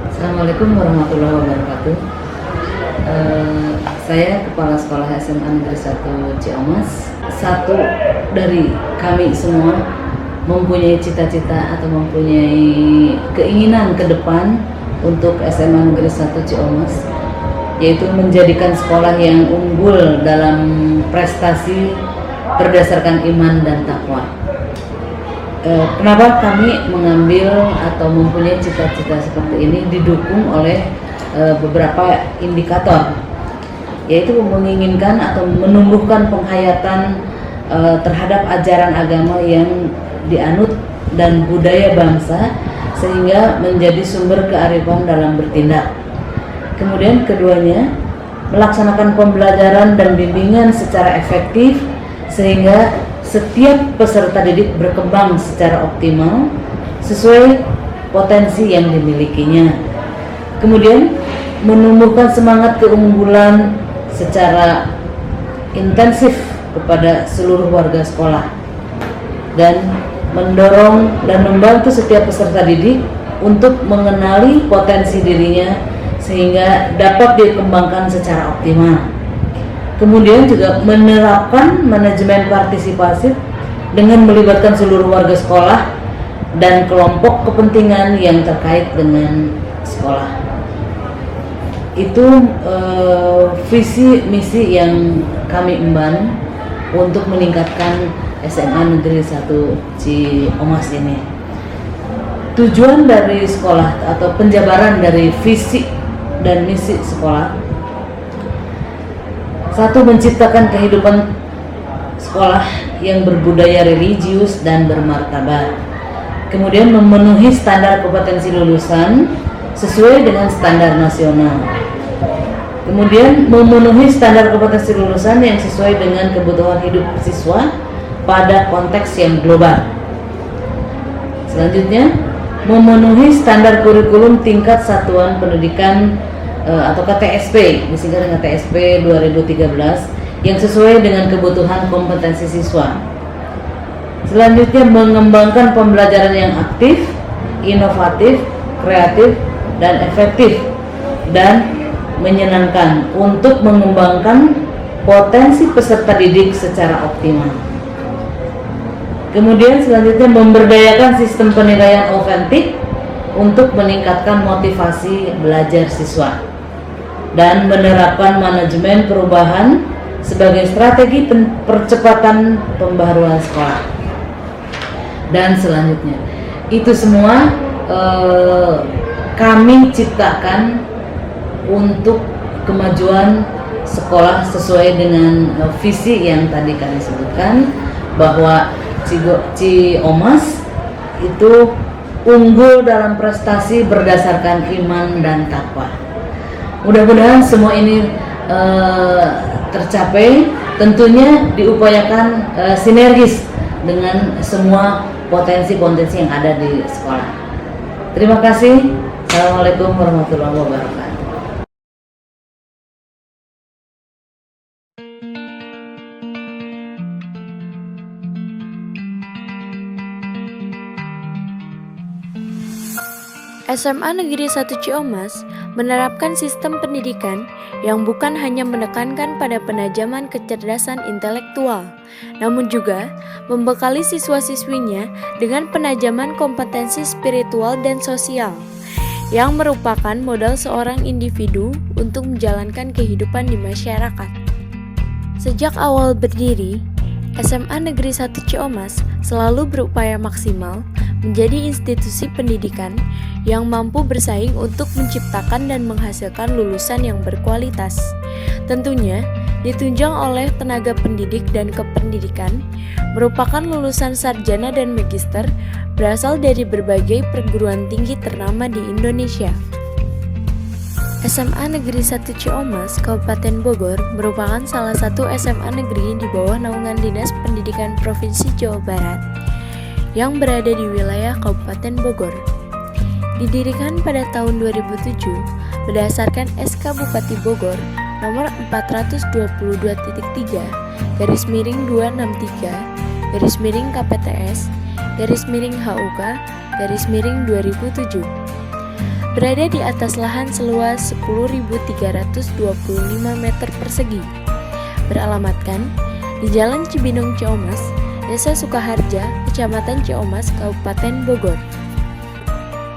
Assalamualaikum warahmatullahi wabarakatuh. Saya Kepala Sekolah SMA Negeri 1 Ciamas. Satu dari kami semua mempunyai cita-cita atau mempunyai keinginan ke depan untuk SMA Negeri 1 Ciamas, yaitu menjadikan sekolah yang unggul dalam prestasi berdasarkan iman dan takwa. Kenapa kami mengambil atau mempunyai cita-cita seperti ini didukung oleh beberapa indikator, yaitu menginginkan atau menumbuhkan penghayatan terhadap ajaran agama yang dianut dan budaya bangsa sehingga menjadi sumber kearifan dalam bertindak. Kemudian keduanya, melaksanakan pembelajaran dan bimbingan secara efektif sehingga setiap peserta didik berkembang secara optimal sesuai potensi yang dimilikinya. Kemudian menumbuhkan semangat keunggulan secara intensif kepada seluruh warga sekolah dan mendorong dan membantu setiap peserta didik untuk mengenali potensi dirinya sehingga dapat dikembangkan secara optimal. Kemudian juga menerapkan manajemen partisipasi dengan melibatkan seluruh warga sekolah dan kelompok kepentingan yang terkait dengan sekolah. Itu visi misi yang kami emban untuk meningkatkan SMA Negeri 1 Ciamas ini. Tujuan dari sekolah atau penjabaran dari visi dan misi sekolah: satu, menciptakan kehidupan sekolah yang berbudaya religius dan bermartabat. Kemudian memenuhi standar kompetensi lulusan sesuai dengan standar nasional. Kemudian memenuhi standar kompetensi lulusan yang sesuai dengan kebutuhan hidup siswa pada konteks yang global. Selanjutnya, memenuhi standar kurikulum tingkat satuan pendidikan atau TSP, disingkat dengan TSP 2013, yang sesuai dengan kebutuhan kompetensi siswa. Selanjutnya, mengembangkan pembelajaran yang aktif, inovatif, kreatif, dan efektif dan menyenangkan untuk mengembangkan potensi peserta didik secara optimal. Kemudian selanjutnya, memberdayakan sistem penilaian otentik untuk meningkatkan motivasi belajar siswa dan menerapkan manajemen perubahan sebagai strategi percepatan pembaharuan sekolah. Dan selanjutnya, itu semua kami ciptakan untuk kemajuan sekolah sesuai dengan visi yang tadi kami sebutkan, bahwa Ciamas itu unggul dalam prestasi berdasarkan iman dan takwa. Mudah-mudahan semua ini tercapai, tentunya diupayakan sinergis dengan semua potensi-potensi yang ada di sekolah. Terima kasih. Assalamualaikum warahmatullahi wabarakatuh. SMA Negeri 1 Ciamas menerapkan sistem pendidikan yang bukan hanya menekankan pada penajaman kecerdasan intelektual, namun juga membekali siswa-siswinya dengan penajaman kompetensi spiritual dan sosial, yang merupakan modal seorang individu untuk menjalankan kehidupan di masyarakat. Sejak awal berdiri, SMA Negeri 1 Ciamas selalu berupaya maksimal menjadi institusi pendidikan yang mampu bersaing untuk menciptakan dan menghasilkan lulusan yang berkualitas. Tentunya, ditunjang oleh tenaga pendidik dan kependidikan, merupakan lulusan sarjana dan magister berasal dari berbagai perguruan tinggi ternama di Indonesia. SMA Negeri 1 Ciamas, Kabupaten Bogor merupakan salah satu SMA negeri di bawah naungan Dinas Pendidikan Provinsi Jawa Barat yang berada di wilayah Kabupaten Bogor. Didirikan pada tahun 2007 berdasarkan SK Bupati Bogor nomor 422/233/KPTS/KPTS/HUK/2007. Berada di atas lahan seluas 10.325 meter persegi. Beralamatkan di Jalan Cibinong Ciamas, Desa Sukaharja, Kecamatan Ciamas, Kabupaten Bogor.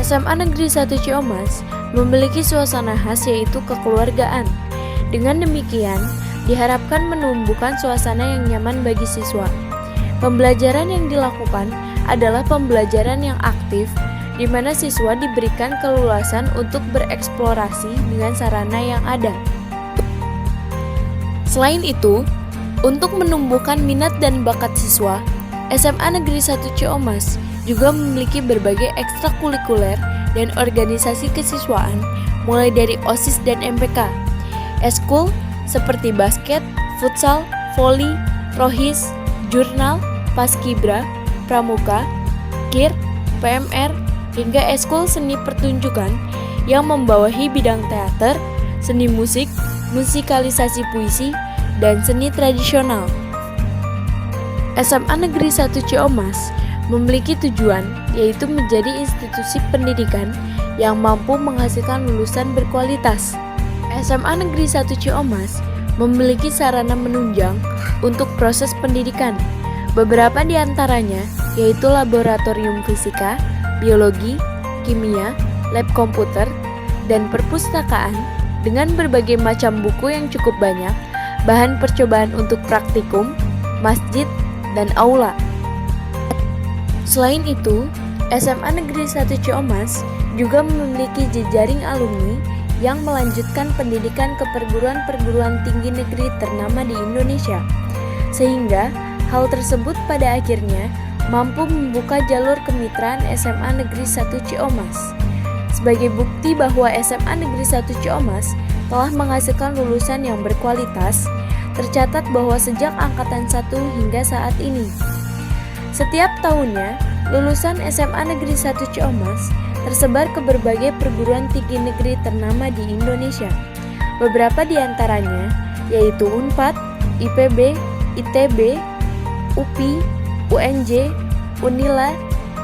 SMA Negeri 1 Ciamas memiliki suasana khas yaitu kekeluargaan. Dengan demikian, diharapkan menumbuhkan suasana yang nyaman bagi siswa. Pembelajaran yang dilakukan adalah pembelajaran yang aktif, di mana siswa diberikan keleluasan untuk bereksplorasi dengan sarana yang ada. Selain itu, untuk menumbuhkan minat dan bakat siswa, SMA Negeri 1 Ciamas juga memiliki berbagai ekstrakurikuler dan organisasi kesiswaan, mulai dari OSIS dan MPK, eskul seperti basket, futsal, voli, rohis, jurnal, paskibra, pramuka, KIR, PMR, hingga eskul seni pertunjukan yang membawahi bidang teater, seni musik, musikalisasi puisi, dan seni tradisional. SMA Negeri 1 Ciamas memiliki tujuan yaitu menjadi institusi pendidikan yang mampu menghasilkan lulusan berkualitas. SMA Negeri 1 Ciamas memiliki sarana menunjang untuk proses pendidikan. Beberapa di antaranya yaitu laboratorium fisika, biologi, kimia, lab komputer, dan perpustakaan dengan berbagai macam buku yang cukup banyak, bahan percobaan untuk praktikum, masjid, dan aula. Selain itu, SMA Negeri 1 Ciamas juga memiliki jejaring alumni yang melanjutkan pendidikan ke perguruan-perguruan tinggi negeri ternama di Indonesia, sehingga hal tersebut pada akhirnya mampu membuka jalur kemitraan SMA Negeri 1 Ciamas. Sebagai bukti bahwa SMA Negeri 1 Ciamas telah menghasilkan lulusan yang berkualitas, tercatat bahwa sejak angkatan 1 hingga saat ini, setiap tahunnya lulusan SMA Negeri 1 Ciamas tersebar ke berbagai perguruan tinggi negeri ternama di Indonesia. Beberapa di antaranya yaitu UNPAD, IPB, ITB, UPI, UNJ, Unila,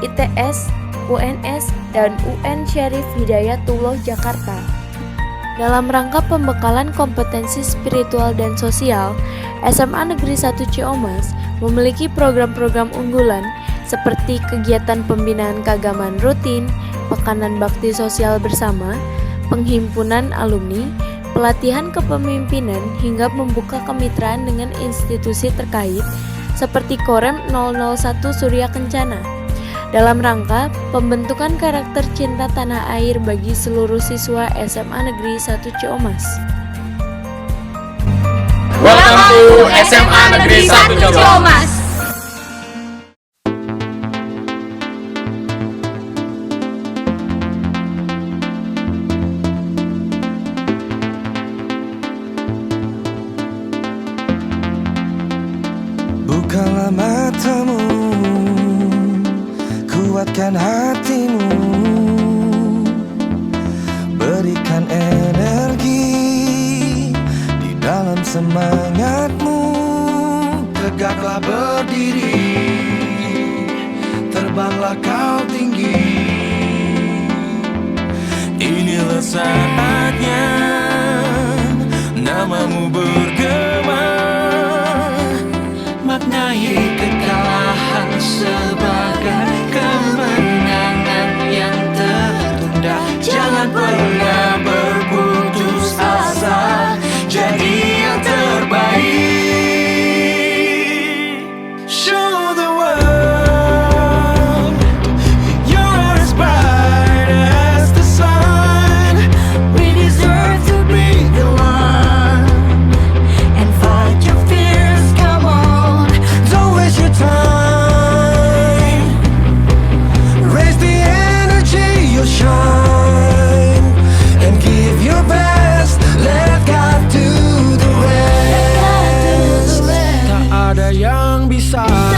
ITS, UNS, dan UN Syarif Hidayatullah Jakarta. Dalam rangka pembekalan kompetensi spiritual dan sosial, SMA Negeri 1 Ciamas memiliki program-program unggulan seperti kegiatan pembinaan keagamaan rutin, pekanan bakti sosial bersama, penghimpunan alumni, pelatihan kepemimpinan, hingga membuka kemitraan dengan institusi terkait seperti Korem 001 Surya Kencana dalam rangka pembentukan karakter cinta tanah air bagi seluruh siswa SMA Negeri 1 Ciamas. Welcome to SMA Negeri 1 Ciamas. Bukalah matamu, kuatkan hatimu, berikan energi di dalam semangatmu. Tegaklah berdiri, terbanglah kau tinggi. Inilah saatnya namamu bergema. Maknai kekalahan sebagai kemenangan yang tertunda. Jangan pernah berputus asa, jadi yang terbaik. yang bisa